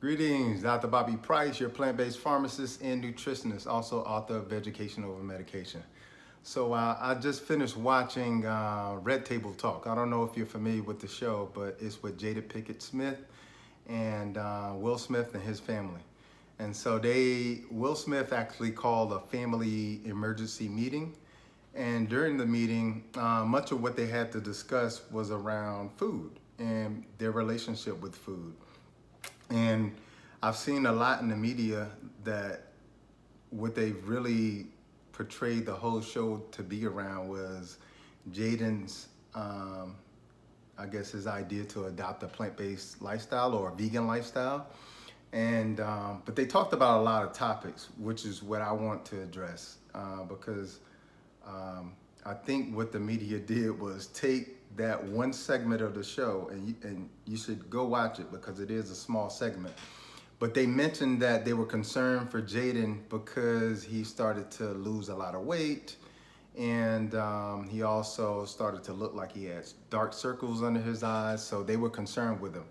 Greetings, Dr. Bobby Price, your plant-based pharmacist and nutritionist, also author of Education Over Medication. So I just finished watching Red Table Talk. I don't know if you're familiar with the show, but it's with Jada Pickett Smith and Will Smith and his family. And so Will Smith actually called a family emergency meeting. And during the meeting, much of what they had to discuss was around food and their relationship with food. And I've seen a lot in the media that what they've really portrayed the whole show to be around was Jaden's, I guess his idea to adopt a plant-based lifestyle or a vegan lifestyle. And, but they talked about a lot of topics, which is what I want to address because I think what the media did was take that one segment of the show, and you should go watch it because it is a small segment. But they mentioned that they were concerned for Jaden because he started to lose a lot of weight, and he also started to look like he had dark circles under his eyes, so they were concerned with him.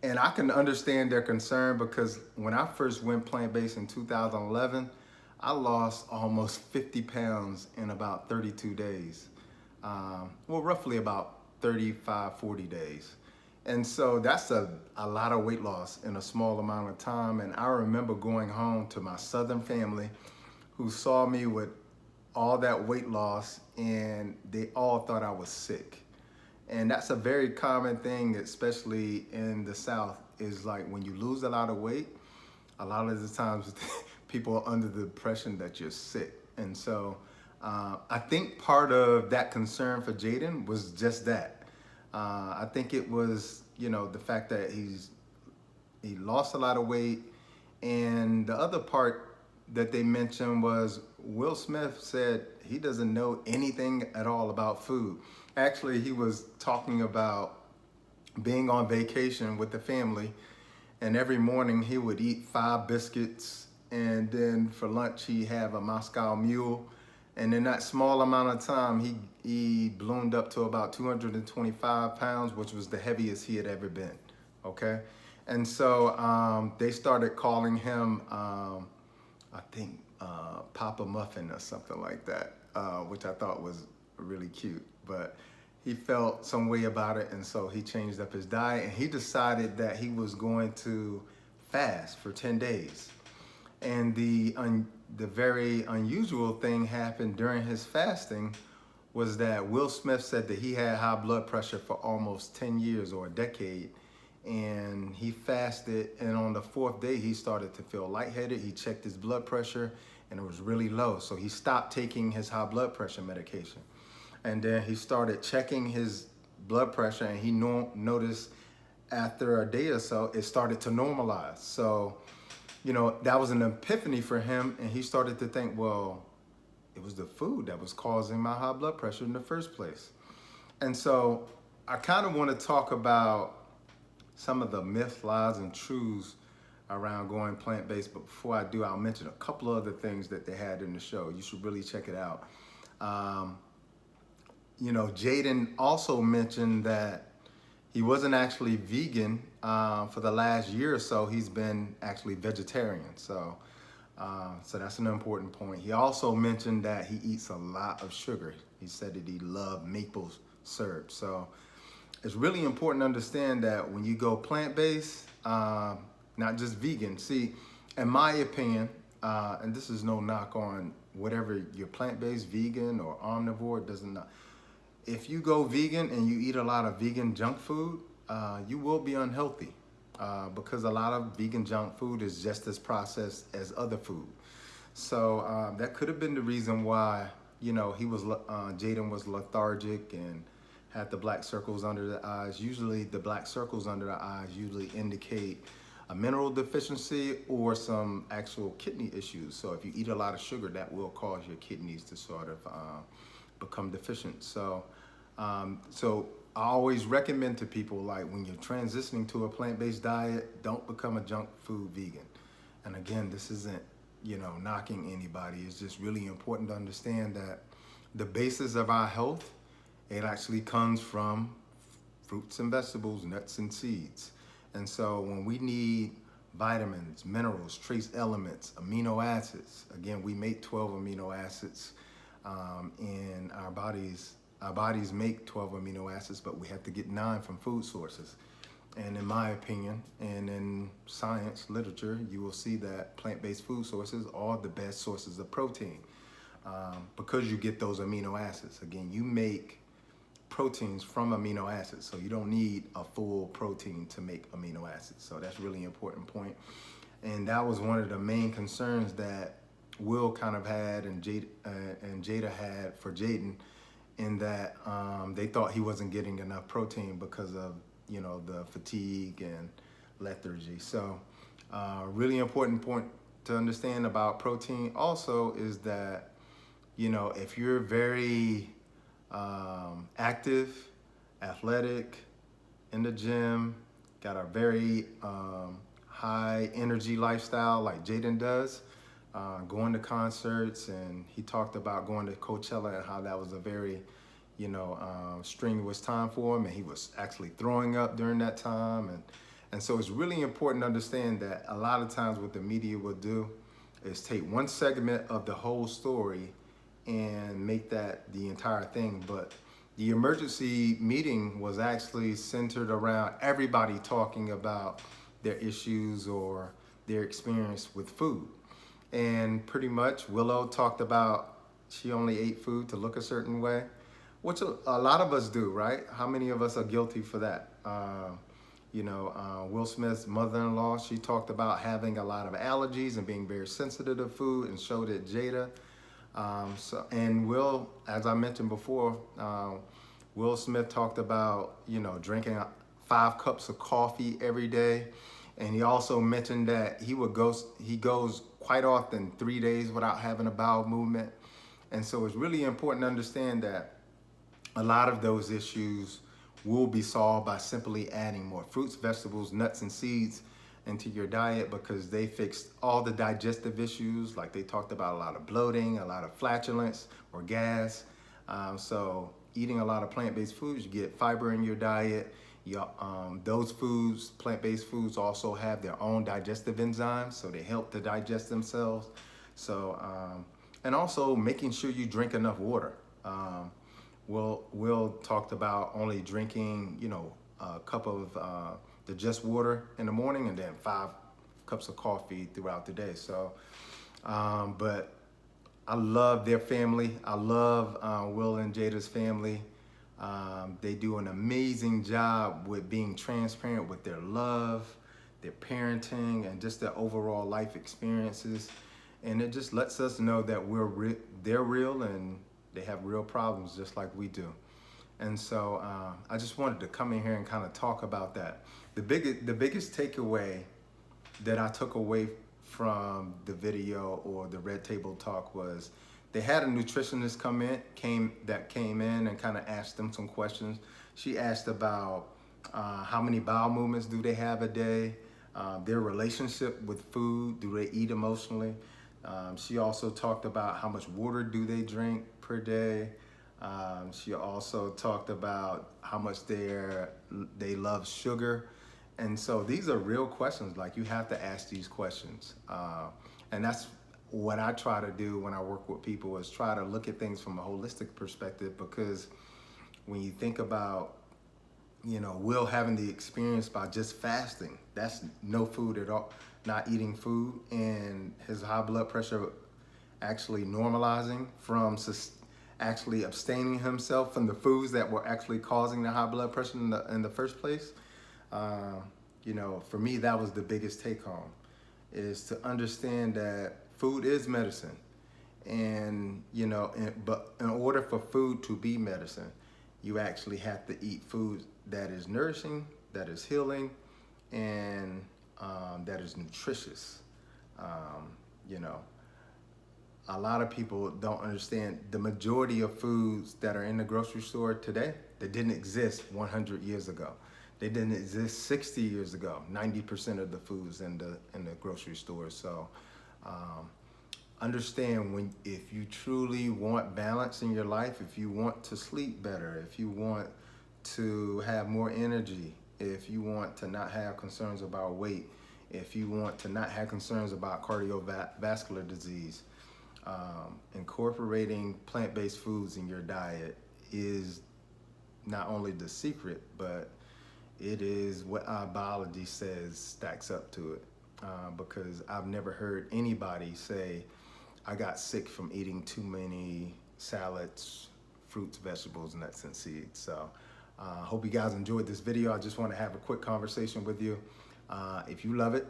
And I can understand their concern because when I first went plant-based in 2011, I lost almost 50 pounds in about 32 days. Well, roughly about 35, 40 days. And so that's a lot of weight loss in a small amount of time. And I remember going home to my Southern family who saw me with all that weight loss and they all thought I was sick. And that's a very common thing, especially in the South, is like when you lose a lot of weight, a lot of the times people are under the impression that you're sick. And so I think part of that concern for Jaden was just that. I think it was, the fact that he lost a lot of weight. And the other part that they mentioned was Will Smith said he doesn't know anything at all about food. Actually, he was talking about being on vacation with the family, and every morning he would eat 5 biscuits, and then for lunch he'd have a Moscow Mule. And in that small amount of time, he ballooned up to about 225 pounds, which was the heaviest he had ever been, okay? And so they started calling him, I think, Papa Muffin or something like that, which I thought was really cute. But he felt some way about it, and so he changed up his diet, and he decided that he was going to fast for 10 days. And the very unusual thing happened during his fasting was that Will Smith said that he had high blood pressure for almost 10 years or a decade. And he fasted, and on the 4th day, he started to feel lightheaded. He checked his blood pressure, and it was really low. So he stopped taking his high blood pressure medication. And then he started checking his blood pressure, and he noticed after a day or so, it started to normalize. So that was an epiphany for him, and he started to think, well, it was the food that was causing my high blood pressure in the first place. And so I kind of want to talk about some of the myths, lies, and truths around going plant-based, but before I do, I'll mention a couple of other things that they had in the show. You should really check it out. Jaden also mentioned that he wasn't actually vegan for the last year or so. He's been actually vegetarian. So that's an important point. He also mentioned that he eats a lot of sugar. He said that he loved maple syrup. So it's really important to understand that when you go plant-based, not just vegan. See, in my opinion, and this is no knock on whatever you're plant-based, vegan, or omnivore, it doesn't matter. If you go vegan and you eat a lot of vegan junk food, you will be unhealthy because a lot of vegan junk food is just as processed as other food. So that could have been the reason why, Jaden was lethargic and had the black circles under the eyes. Usually the black circles under the eyes usually indicate a mineral deficiency or some actual kidney issues. So if you eat a lot of sugar, that will cause your kidneys to sort of become deficient. So I always recommend to people, like, when you're transitioning to a plant-based diet, don't become a junk food vegan. And again, this isn't, knocking anybody. It's just really important to understand that the basis of our health, it actually comes from fruits and vegetables, nuts and seeds. And so when we need vitamins, minerals, trace elements, amino acids. Again, we make 12 amino acids in our bodies. Our bodies make 12 amino acids, but we have to get 9 from food sources. And in my opinion, and in science literature, you will see that plant-based food sources are the best sources of protein because you get those amino acids. Again, you make proteins from amino acids, so you don't need a full protein to make amino acids. So that's really important point. And that was one of the main concerns that Will kind of had and Jada had for Jaden, in that they thought he wasn't getting enough protein because of the fatigue and lethargy. So really important point to understand about protein also is that if you're very active, athletic, in the gym, got a very high energy lifestyle like Jaden does, going to concerts, and he talked about going to Coachella and how that was a very strenuous time for him, and he was actually throwing up during that time. And so it's really important to understand that a lot of times what the media will do is take one segment of the whole story and make that the entire thing. But the emergency meeting was actually centered around everybody talking about their issues or their experience with food. And pretty much Willow talked about she only ate food to look a certain way, which a lot of us do, right? How many of us are guilty for that? Will Smith's mother-in-law, she talked about having a lot of allergies and being very sensitive to food, and showed it Jada. And Will, as I mentioned before, Will Smith talked about, drinking 5 cups of coffee every day. And he also mentioned that he goes quite often 3 days without having a bowel movement. And so it's really important to understand that a lot of those issues will be solved by simply adding more fruits, vegetables, nuts, and seeds into your diet, because they fixed all the digestive issues. Like they talked about a lot of bloating, a lot of flatulence or gas. So eating a lot of plant-based foods, you get fiber in your diet. Those foods, plant-based foods, also have their own digestive enzymes, so they help to digest themselves. So, and also making sure you drink enough water. Will talked about only drinking, a cup of the just water in the morning, and then 5 cups of coffee throughout the day. So, but I love their family. I love Will and Jada's family. They do an amazing job with being transparent with their love, their parenting, and just their overall life experiences. And it just lets us know that they're real, and they have real problems just like we do. And so I just wanted to come in here and kind of talk about that. The biggest takeaway that I took away from the video or the Red Table Talk was they had a nutritionist came in and kind of asked them some questions. She asked about how many bowel movements do they have a day, their relationship with food, do they eat emotionally? She also talked about how much water do they drink per day. She also talked about how much they love sugar. And so these are real questions. Like, you have to ask these questions. And that's what I try to do when I work with people, is try to look at things from a holistic perspective, because when you think about, Will having the experience by just fasting, that's no food at all, not eating food, and his high blood pressure actually normalizing from actually abstaining himself from the foods that were actually causing the high blood pressure in the first place. For me, that was the biggest take home, is to understand that food is medicine. And, but in order for food to be medicine, you actually have to eat food that is nourishing, that is healing, and that is nutritious. A lot of people don't understand the majority of foods that are in the grocery store today that didn't exist 100 years ago. They didn't exist 60 years ago. 90% of the foods in the grocery stores. So understand, if you truly want balance in your life, if you want to sleep better, if you want to have more energy, if you want to not have concerns about weight, if you want to not have concerns about cardiovascular disease, incorporating plant-based foods in your diet is not only the secret, but it is what our biology says stacks up to it. Because I've never heard anybody say, I got sick from eating too many salads, fruits, vegetables, nuts, and seeds. So hope you guys enjoyed this video. I just want to have a quick conversation with you. If you love it,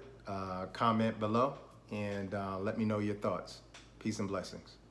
comment below and let me know your thoughts. Peace and blessings.